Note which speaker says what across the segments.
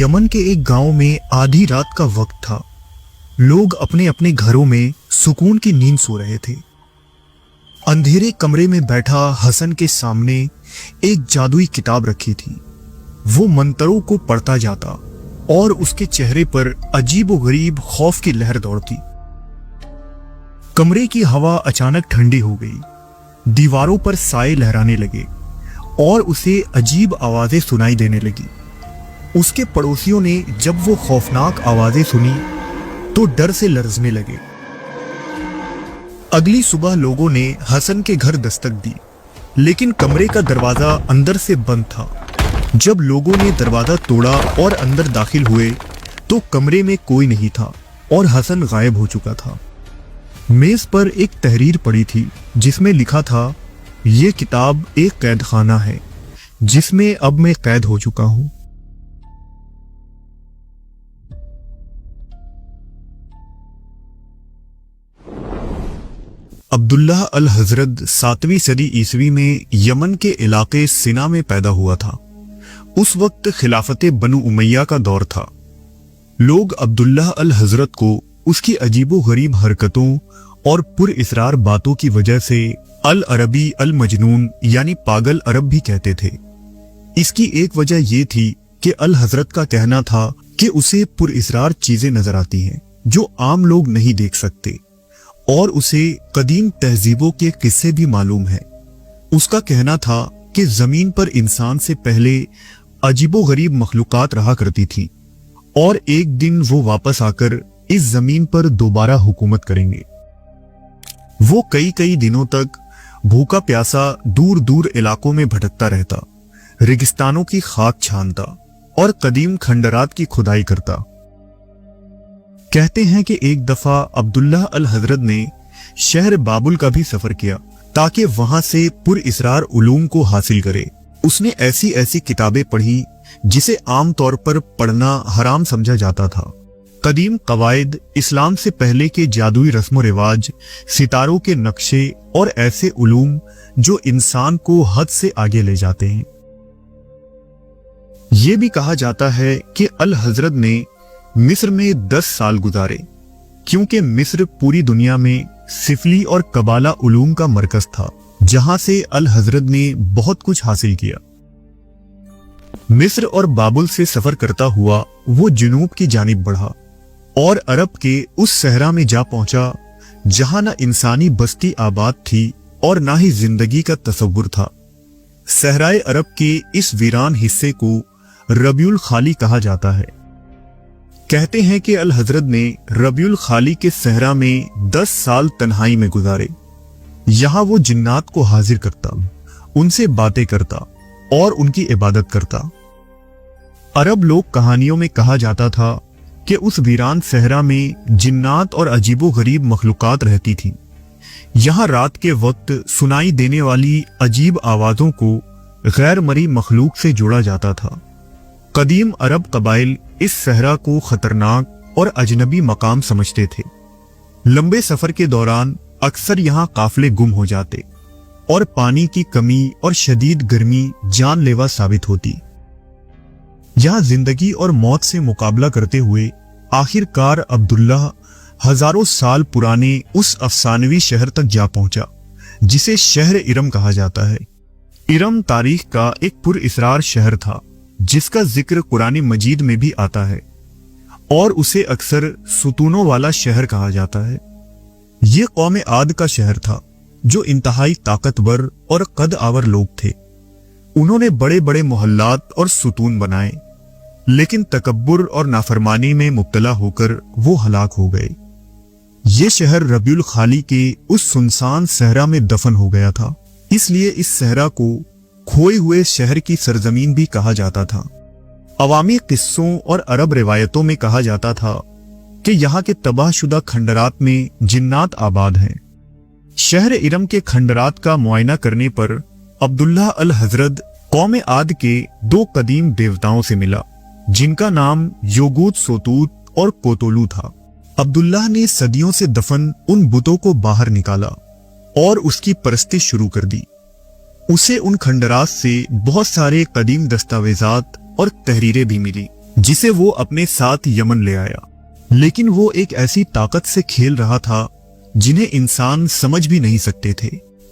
Speaker 1: Yemen के एक गांव में आधी रात का वक्त था। लोग अपने अपने घरों में सुकून की नींद सो रहे थे। अंधेरे कमरे में बैठा हसन के सामने एक जादुई किताब रखी थी। वो मंत्रों को पढ़ता जाता और उसके चेहरे पर अजीबोगरीब खौफ की लहर दौड़ती। कमरे की हवा अचानक ठंडी हो गई, दीवारों पर साए लहराने लगे और उसे अजीब आवाजें सुनाई देने लगी। उसके पड़ोसियों ने जब वो खौफनाक आवाजें सुनी तो डर से लरजने लगे। अगली सुबह लोगों ने हसन के घर दस्तक दी, लेकिन कमरे का दरवाजा अंदर से बंद था। जब लोगों ने दरवाजा तोड़ा और अंदर दाखिल हुए तो कमरे में कोई नहीं था और हसन गायब हो चुका था। मेज पर एक तहरीर पड़ी थी जिसमें लिखा था, ये किताब एक कैदखाना है जिसमें अब मैं कैद हो चुका हूं। अब्दुल्लाह अल हजरत 7वीं सदी ईसवी में यमन के इलाके सिना में पैदा हुआ था। उस वक्त खिलाफत बनु उमैया का दौर था। लोग अब्दुल्लाह अल हजरत को उसकी अजीबो-गरीब हरकतों और पुरइसरार बातों की वजह से अल अरबी अल मजनून यानी पागल अरब भी कहते थे। इसकी एक वजह यह थी कि अल हजरत का कहना था कि उसे पुरइसरार चीजें नजर आती हैं जो आम लोग नहीं देख सकते, और उसे कदीम तहजीबों के किस्से भी मालूम है। उसका कहना था कि जमीन पर इंसान से पहले अजीबोगरीब मखलूकात रहा करती थी और एक दिन वो वापस आकर इस जमीन पर दोबारा हुकूमत करेंगे। वो कई कई दिनों तक भूखा प्यासा दूर दूर इलाकों में भटकता रहता, रेगिस्तानों की खाक छानता और कदीम खंडरात की खुदाई करता। कहते हैं कि एक दफा अब्दुल्लाह अल हजरत ने शहर बाबुल का भी सफर किया ताकि वहां से पुरइसरार उलूम को हासिल करे। उसने ऐसी ऐसी किताबें पढ़ी जिसे आम तौर पर पढ़ना हराम समझा जाता था। कदीम कवायद, इस्लाम से पहले के जादुई रस्म रिवाज, सितारों के नक्शे और ऐसे उलूम जो इंसान को हद से आगे ले जाते हैं। यह भी कहा जाता है कि अल हजरत ने मिस्र में 10 साल गुजारे, क्योंकि मिस्र पूरी दुनिया में सिफली और कबाला उलूम का मरकज था, जहां से अल हजरत ने बहुत कुछ हासिल किया। मिस्र और बाबुल से सफर करता हुआ वो जुनूब की जानिब बढ़ा और अरब के उस सहरा में जा पहुंचा जहां ना इंसानी बस्ती आबाद थी और ना ही जिंदगी का तसव्वुर था। सहराए अरब के इस वीरान हिस्से को रबीउल खाली कहा जाता है। कहते हैं कि अल हजरत ने रबीउल खाली के सहरा में 10 साल तन्हाई में गुजारे। यहां वो जिन्नात को हाजिर करता, उनसे बातें करता और उनकी इबादत करता। अरब लोक कहानियों में कहा जाता था कि उस वीरान सहरा में जिन्नात और अजीबो-गरीब मखलूकात रहती थी। यहां रात के वक्त सुनाई देने वाली अजीब आवाजों को गैर मरी मखलूक से जोड़ा जाता था। कदीम अरब कबाइल इस सहरा को खतरनाक और अजनबी मकाम समझते थे। लंबे सफर के दौरान अक्सर यहाँ काफले गुम हो जाते और पानी की कमी और शदीद गर्मी जानलेवा साबित होती। यहाँ जिंदगी और मौत से मुकाबला करते हुए आखिरकार अब्दुल्लाह हजारों साल पुराने उस अफसानवी शहर तक जा पहुंचा जिसे शहर इरम कहा जाता है। इरम तारीख का एक पुरइसरार शहर था जिसका जिक्र कुरान मजीद में भी आता है और उसे अक्सर सुतूनों वाला शहर कहा जाता है। ये कौम आद का शहर था जो इंतहाई ताकतवर और कद आवर लोग थे। उन्होंने बड़े बड़े मोहल्लात और सुतून बनाए, लेकिन तकब्बुर और नाफरमानी में मुब्तला होकर वो हलाक हो गए। ये शहर रबीउल खाली के उस सुनसान सहरा में दफन हो गया था, इसलिए इस सहरा को खोए हुए शहर की सरजमीन भी कहा जाता था। अवामी किस्सों और अरब रिवायतों में कहा जाता था कि यहाँ के तबाहशुदा खंडरात में जिन्नात आबाद हैं। शहर इरम के खंडरात का मुआयना करने पर अब्दुल्लाह अल हजरत कौम आद के 2 कदीम देवताओं से मिला जिनका नाम योगूत सोतूत और कोतोलू था। अब्दुल्लाह ने सदियों से दफन उन बुतों को बाहर निकाला और उसकी परस्तिश शुरू कर दी। उसे उन खंडरात से बहुत सारे कदीम दस्तावेजात और तहरीरें भी मिली जिसे वो अपने साथ यमन ले आया। लेकिन वो एक ऐसी ताकत से खेल रहा था जिन्हें इंसान समझ भी नहीं सकते थे।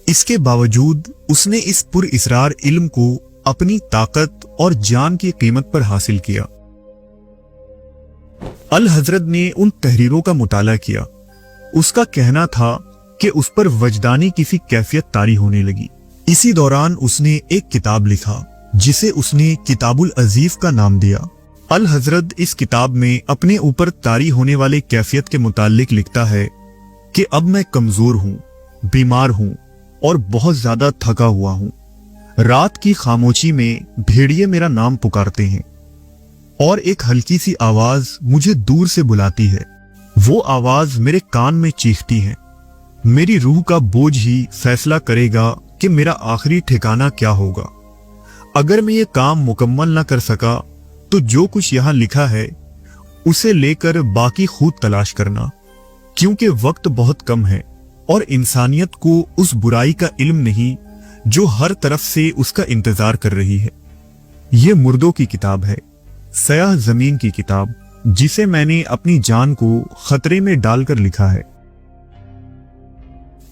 Speaker 1: इसके बावजूद उसने इस पुरइसरार इल्म को अपनी ताकत और जान की कीमत पर हासिल किया। अल हजरत ने उन तहरीरों का मुताला किया। उसका कहना था कि उस पर वजदानी किसी कैफियत तारी होने लगी। इसी दौरान उसने एक किताब लिखा जिसे उसने किताबुल अजीज का नाम दिया। अल हजरत इस किताब में अपने ऊपर तारी होने वाले कैफियत के मुतालिक लिखता है कि अब मैं कमजोर हूं, बीमार हूं और बहुत ज्यादा थका हुआ हूं। रात की खामोशी में भेड़िए मेरा नाम पुकारते हैं और एक हल्की सी आवाज मुझे दूर से बुलाती है। वो आवाज मेरे कान में चीखती है। मेरी रूह का बोझ ही फैसला करेगा कि मेरा आखिरी ठिकाना क्या होगा। अगर मैं ये काम मुकम्मल न कर सका तो जो कुछ यहाँ लिखा है उसे लेकर बाकी खुद तलाश करना, क्योंकि वक्त बहुत कम है और इंसानियत को उस बुराई का इल्म नहीं जो हर तरफ से उसका इंतजार कर रही है। ये मुर्दों की किताब है, सयाह जमीन की किताब, जिसे मैंने अपनी जान को खतरे में डालकर लिखा है।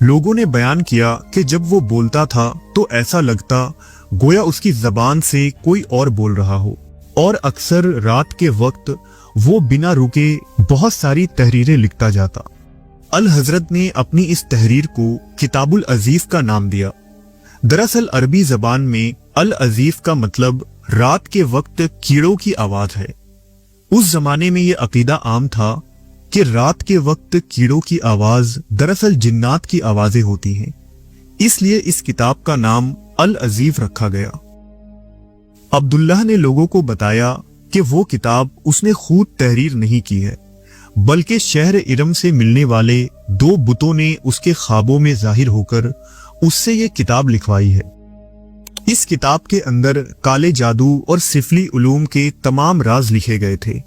Speaker 1: लोगों ने बयान किया कि जब वो बोलता था तो ऐसा लगता गोया उसकी जबान से कोई और बोल रहा हो, और अक्सर रात के वक्त वो बिना रुके बहुत सारी तहरीरें लिखता जाता। अल हजरत ने अपनी इस तहरीर को किताबुल अजीज का नाम दिया। दरअसल अरबी जबान में अल अजीज का मतलब रात के वक्त कीड़ों की आवाज है। उस जमाने में यह अकीदा आम था कि रात के वक्त कीड़ों की आवाज दरअसल जिन्नात की आवाजें होती हैं, इसलिए इस किताब का नाम अल अजीज रखा गया। अब्दुल्लाह ने लोगों को बताया कि वो किताब उसने खुद तहरीर नहीं की है, बल्कि शहर इरम से मिलने वाले दो बुतों ने उसके ख्वाबों में जाहिर होकर उससे ये किताब लिखवाई है। इस किताब के अंदर काले जादू और सिफली उलूम के तमाम राज लिखे गए थे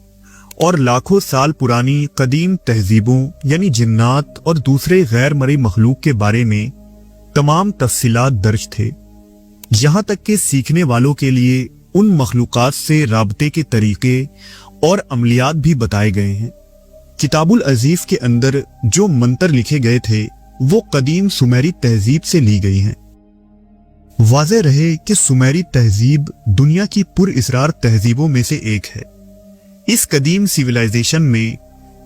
Speaker 1: और लाखों साल पुरानी कदीम तहजीबों यानी जिन्नात और दूसरे गैर मरी मखलूक के बारे में तमाम तफसीलात दर्ज थे। यहाँ तक कि सीखने वालों के लिए उन मखलूकात से राबते के तरीके और अमलियात भी बताए गए हैं। किताबुल अजीज के अंदर जो मंत्र लिखे गए थे वो कदीम सुमेरी तहजीब से ली गई हैं। वाज़ेह रहे कि सुमेरी तहजीब दुनिया की पुरइसरार तहजीबों में से एक है। इस कदीम सिविलाइजेशन में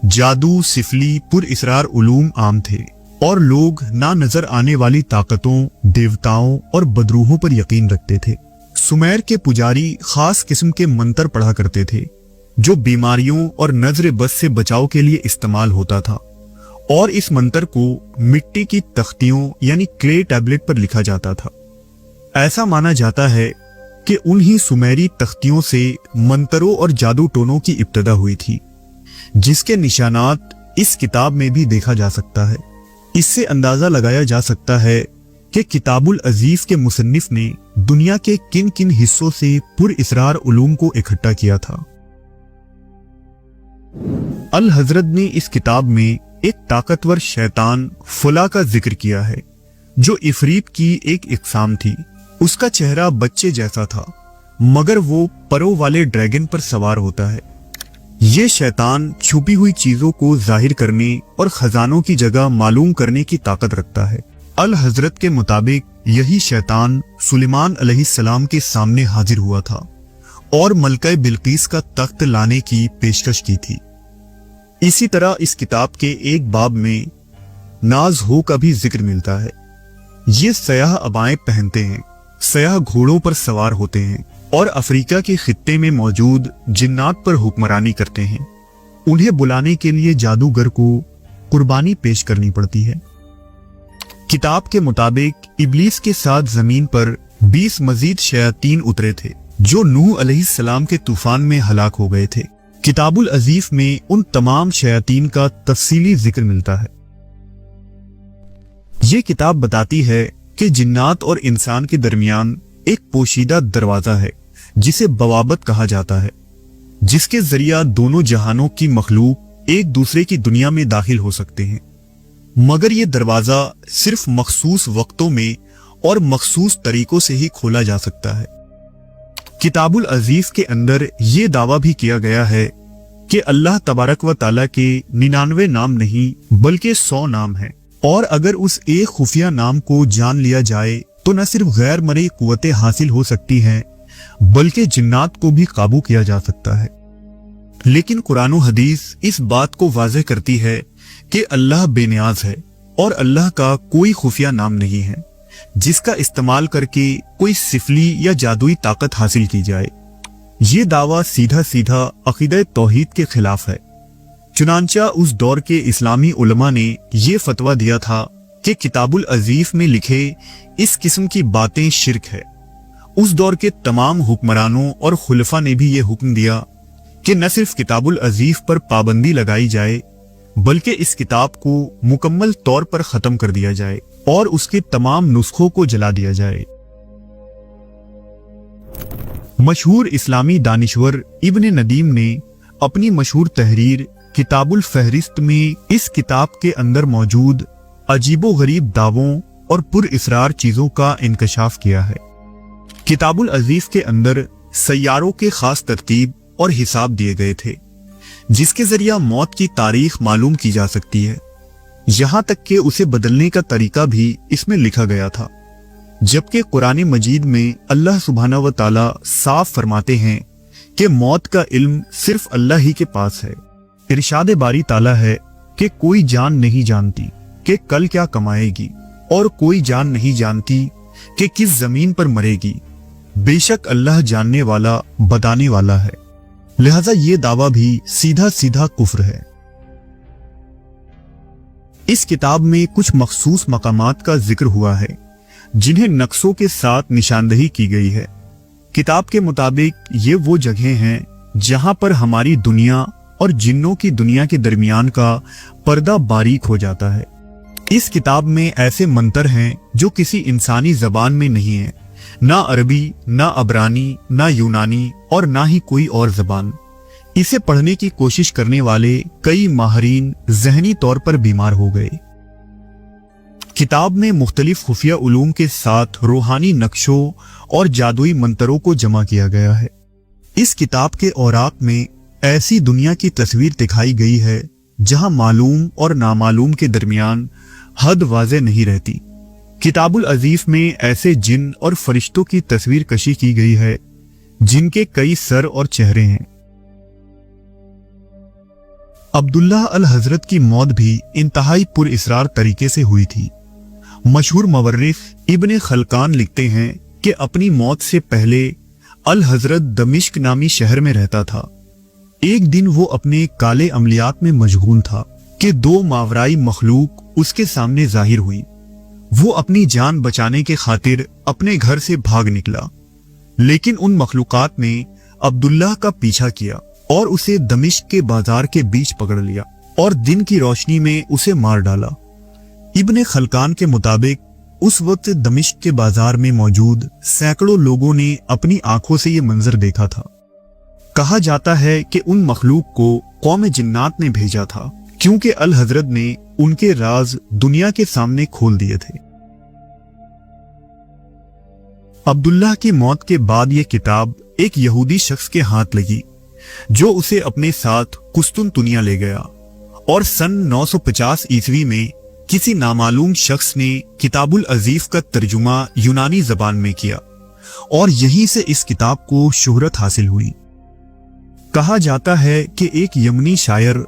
Speaker 1: जादू, सिफली, पुरइसरार उलूम आम थे और लोग ना नजर आने वाली ताकतों, देवताओं और बदरूहों पर यकीन रखते थे। सुमेर के पुजारी खास किस्म के मंत्र पढ़ा करते थे जो बीमारियों और नजर बस से बचाव के लिए इस्तेमाल होता था, और इस मंत्र को मिट्टी की तख्तियों यानी क्ले टैबलेट पर लिखा जाता था। ऐसा माना जाता है कि उन्हीं सुमेरी तख्तियों से मंत्रों और जादू टोनों की इब्तदा हुई थी, जिसके निशानात इस किताब में भी देखा जा सकता है। इससे अंदाजा लगाया जा सकता है कि किताबुल अजीज के मुसन्निफ ने दुनिया के किन किन हिस्सों से पुरइसरार उलूम को इकट्ठा किया था। अल हजरत ने इस किताब में एक ताकतवर शैतान फुला का जिक्र किया है जो इफरीत की एक इकसाम थी। उसका चेहरा बच्चे जैसा था मगर वो परों वाले ड्रैगन पर सवार होता है। ये शैतान छुपी हुई चीजों को जाहिर करने और खजानों की जगह मालूम करने की ताकत रखता है। अल हजरत के मुताबिक यही शैतान सुलेमान अलैहिस्सलाम के सामने हाजिर हुआ था और मलका बिल्कीस का तख्त लाने की पेशकश की थी। इसी तरह इस किताब के एक बाब में नाज हो का भी जिक्र मिलता है। ये सयाह अबाएं पहनते हैं, सयाह घोड़ों पर सवार होते हैं और अफ्रीका के खित्ते में मौजूद जिन्नात पर हुक्मरानी करते हैं। उन्हें बुलाने के लिए जादूगर को कुर्बानी पेश करनी पड़ती है। किताब के मुताबिक इब्लीस के साथ जमीन पर 20 मजीद शयातीन उतरे थे जो नूह अलैहिस्सलाम के तूफान में हलाक हो गए थे। किताबुल अजीज में उन तमाम शयातीन का तफसीली जिक्र मिलता है। ये किताब बताती है कि जिन्नात और इंसान के दरमियान एक पोशीदा दरवाजा है जिसे बवाबत कहा जाता है, जिसके जरिया दोनों जहानों की मखलूक एक दूसरे की दुनिया में दाखिल हो सकते हैं, मगर यह दरवाजा सिर्फ मखसूस वक्तों में और मखसूस तरीकों से ही खोला जा सकता है। किताबुल अजीज के अंदर ये दावा भी किया गया है कि अल्लाह तबारक व ताला के 99 नाम नहीं बल्कि 100 नाम हैं, और अगर उस एक खुफिया नाम को जान लिया जाए तो न सिर्फ गैर मरई कुव्वतें हासिल हो सकती हैं बल्कि जिन्नात को भी काबू किया जा सकता है। लेकिन कुरान और हदीस इस बात को वाज़ेह करती है कि अल्लाह बेनियाज है और अल्लाह का कोई खुफिया नाम नहीं है जिसका इस्तेमाल करके कोई सिफली या जादुई ताकत हासिल की जाए। ये दावा सीधा सीधा अकीदा तौहीद के खिलाफ है। चुनांचा उस दौर के इस्लामी उलमा ने ये फतवा दिया था कि किताबुल अजीज में लिखे इस किस्म की बातें शिर्क है। उस दौर के तमाम हुक्मरानों और खुलफा ने भी ये हुक्म दिया कि न सिर्फ किताबुल अजीज पर पाबंदी लगाई जाए बल्कि इस किताब को मुकम्मल तौर पर खत्म कर दिया जाए और उसके तमाम नुस्खों को जला दिया जाए। मशहूर इस्लामी दानिश्वर इब्न नदीम ने अपनी मशहूर तहरीर किताबुल फहरिस्त में इस किताब के अंदर मौजूद अजीबो गरीब दावों और पुरइसरार चीजों का इंकशाफ किया है। किताबुल अजीज के अंदर सैयारों के खास तरतीब और हिसाब दिए गए थे जिसके जरिया मौत की तारीख मालूम की जा सकती है। यहां तक कि उसे बदलने का तरीका भी इसमें लिखा गया था, जबकि कुरान मजीद में अल्लाह सुब्हाना व ताला साफ फरमाते हैं कि मौत का इल्म सिर्फ अल्लाह ही के पास है। इरशाद बारी ताला है कि कोई जान नहीं जानती कि कल क्या कमाएगी और कोई जान नहीं जानती कि किस जमीन पर मरेगी, बेशक अल्लाह जानने वाला बताने वाला है। लिहाजा ये दावा भी सीधा सीधा कुफ्र है। इस किताब में कुछ मखसूस मकामात का जिक्र हुआ है जिन्हें नक्शों के साथ निशानदही की गई है। किताब के मुताबिक ये वो जगह हैं जहां पर हमारी दुनिया और जिन्नों की दुनिया के दरमियान का पर्दा बारीक हो जाता है। इस किताब में ऐसे मंतर हैं जो किसी इंसानी जबान में नहीं है, ना अरबी, ना अबरानी, ना यूनानी और ना ही कोई और जबान। इसे पढ़ने की कोशिश करने वाले कई माहरीन ज़हनी तौर पर बीमार हो गए। किताब में मुख्तलिफ खुफिया उलूम के साथ रूहानी नक्शों और जादुई मंतरों को जमा किया गया है। इस किताब के औराक में ऐसी दुनिया की तस्वीर दिखाई गई है जहां मालूम और नामालूम के दरमियान हद वाज़ेह नहीं रहती। किताबुल अजीज में ऐसे जिन और फरिश्तों की तस्वीर कशी की गई है जिनके कई सर और चेहरे हैं। अब्दुल्लाह अल हजरत की मौत भी इंतहाई पुरइसरार तरीके से हुई थी। मशहूर मवर्रिख इब्न खलकान लिखते हैं कि अपनी मौत से पहले अल हजरत दमिश्क नामी शहर में रहता था। एक दिन वो अपने काले अमलियात में मशगूल था कि दो मावराई मखलूक उसके सामने जाहिर हुई। वो अपनी जान बचाने के खातिर अपने घर से भाग निकला, लेकिन उन मखलूकात ने अब्दुल्लाह का पीछा किया और उसे दमिश्क के बाजार के बीच पकड़ लिया और दिन की रोशनी में उसे मार डाला। इब्ने खलकान के मुताबिक उस वक्त दमिश्क के बाजार में मौजूद सैकड़ों लोगों ने अपनी आंखों से ये मंजर देखा था। कहा जाता है कि उन मखलूक को कौम जिन्नात ने भेजा था क्योंकि अल हजरत ने उनके राज दुनिया के सामने खोल दिए थे। अब्दुल्लाह की मौत के बाद यह किताब एक यहूदी शख्स के हाथ लगी जो उसे अपने साथ कुस्तुनतुनिया ले गया, और सन 950 ईस्वी में किसी नामालूम शख्स ने किताबुल अजीज का तर्जुमा यूनानी जबान में किया और यहीं से इस किताब को शोहरत हासिल हुई। कहा जाता है कि एक यमनी शायर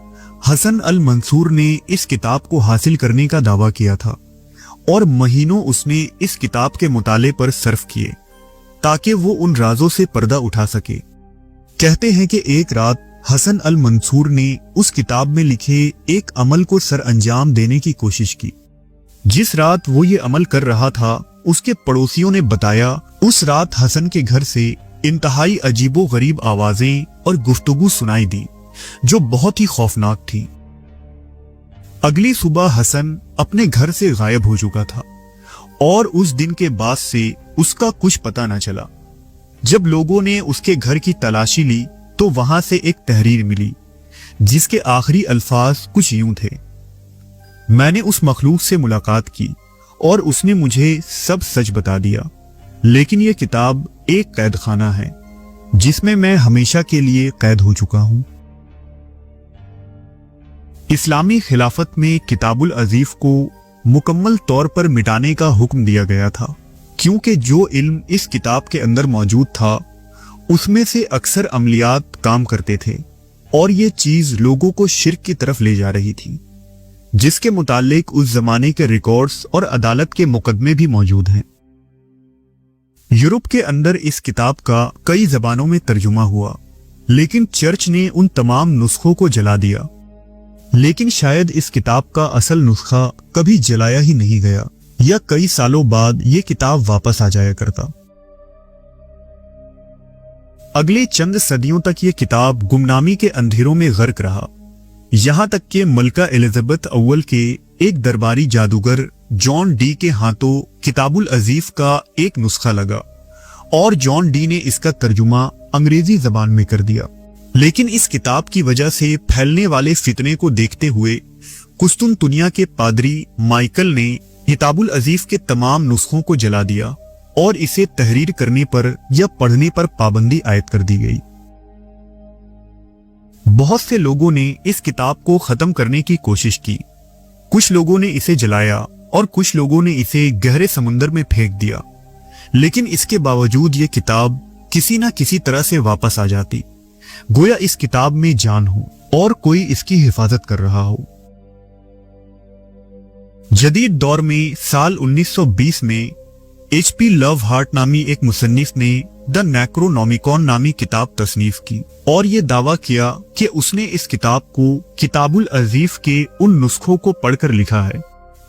Speaker 1: हसन अल मंसूर ने इस किताब को हासिल करने का दावा किया था और महीनों उसने इस किताब के मुताले पर सर्फ किए ताकि वो उन राजों से पर्दा उठा सके। कहते हैं कि एक रात हसन अल मंसूर ने उस किताब में लिखे एक अमल को सर अंजाम देने की कोशिश की। जिस रात वो ये अमल कर रहा था उसके पड़ोसियों ने बताया उस रात हसन के घर से इंतहाई अजीबो गरीब आवाजें और गुफ्तगू सुनाई दी जो बहुत ही खौफनाक थी। अगली सुबह हसन अपने घर से गायब हो चुका था और उस दिन के बाद से उसका कुछ पता न चला। जब लोगों ने उसके घर की तलाशी ली तो वहां से एक तहरीर मिली जिसके आखिरी अल्फाज कुछ यूं थे, मैंने उस मखलूक से मुलाकात की और उसने मुझे सब सच बता दिया, लेकिन यह किताब एक कैदखाना है जिसमें मैं हमेशा के लिए कैद हो चुका हूं। इस्लामी खिलाफत में किताबुल अजीज को मुकम्मल तौर पर मिटाने का हुक्म दिया गया था, क्योंकि जो इल्म इस किताब के अंदर मौजूद था उसमें से अक्सर अमलियात काम करते थे और ये चीज लोगों को शिर्क की तरफ ले जा रही थी, जिसके मुतालिक उस जमाने के रिकॉर्ड्स और अदालत के मुकदमे भी मौजूद हैं। यूरोप के अंदर इस किताब का कई जबानों में तर्जुमा हुआ, लेकिन चर्च ने उन तमाम नुस्खों को जला दिया। लेकिन शायद इस किताब का असल नुस्खा कभी जलाया ही नहीं गया, या कई सालों बाद ये किताब वापस आ जाया करता। अगले चंद सदियों तक ये किताब गुमनामी के अंधेरों में गर्क रहा, यहां तक कि मलका एलिजाबेथ अव्वल के एक दरबारी जादूगर जॉन डी के हाथों किताबुल अजीज का एक नुस्खा लगा और जॉन डी ने इसका तर्जुमा अंग्रेजी जबान में कर दिया। लेकिन इस किताब की वजह से फैलने वाले फितने को देखते हुए कुस्तुनतुनिया के पादरी माइकल ने किताबुल अजीज के तमाम नुस्खों को जला दिया और इसे तहरीर करने पर या पढ़ने पर पाबंदी आयद कर दी गई। बहुत से लोगों ने इस किताब को खत्म करने की कोशिश की, कुछ लोगों ने इसे जलाया और कुछ लोगों ने इसे गहरे समुद्र में फेंक दिया, लेकिन इसके बावजूद ये किताब किसी ना किसी तरह से वापस आ जाती, गोया इस किताब में जान हो और कोई इसकी हिफाजत कर रहा हो। जदीद दौर में साल 1920 में HP लवहार्ट नामी एक मुसन्निफ ने द नेक्रोनॉमिकॉन नामी किताब तसनीफ की और ये दावा किया कि उसने इस किताब को किताबुल अजीज के उन नुस्खों को पढ़कर लिखा है।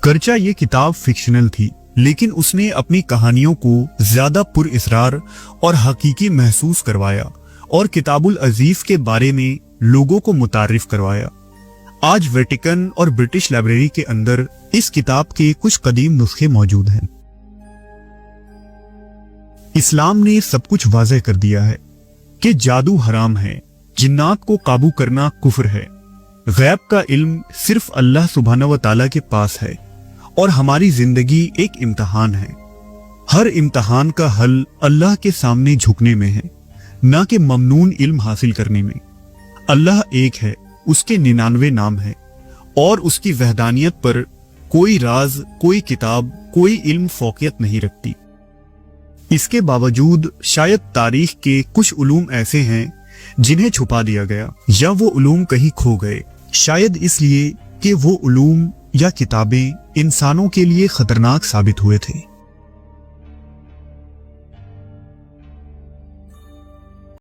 Speaker 1: करचा ये किताब फिक्शनल थी, लेकिन उसने अपनी कहानियों को ज्यादा पुरइसरार और हकीकी महसूस करवाया और किताबुल अजीज के बारे में लोगों को मुतारिफ करवाया। आज वेटिकन और ब्रिटिश लाइब्रेरी के अंदर इस किताब के कुछ कदीम नुस्खे मौजूद हैं। इस्लाम ने सब कुछ वाज़ेह कर दिया है कि जादू हराम है, जिन्नात को काबू करना कुफ्र है, गैब का इल्म सिर्फ अल्लाह सुब्हानहू व तआला के पास है और हमारी जिंदगी एक इम्तहान है। हर इम्तहान का हल अल्लाह के सामने झुकने में है, ना कि ममनून इल्म हासिल करने में। अल्लाह एक है, उसके 99 नाम है और उसकी वहदानियत पर कोई राज, कोई किताब, कोई इल्म फौकियत नहीं रखती। इसके बावजूद शायद तारीख के कुछ उलूम ऐसे हैं जिन्हें छुपा दिया गया या वो उलूम कहीं खो गए, शायद इसलिए कि वो उलूम या किताबें इंसानों के लिए खतरनाक साबित हुए थे।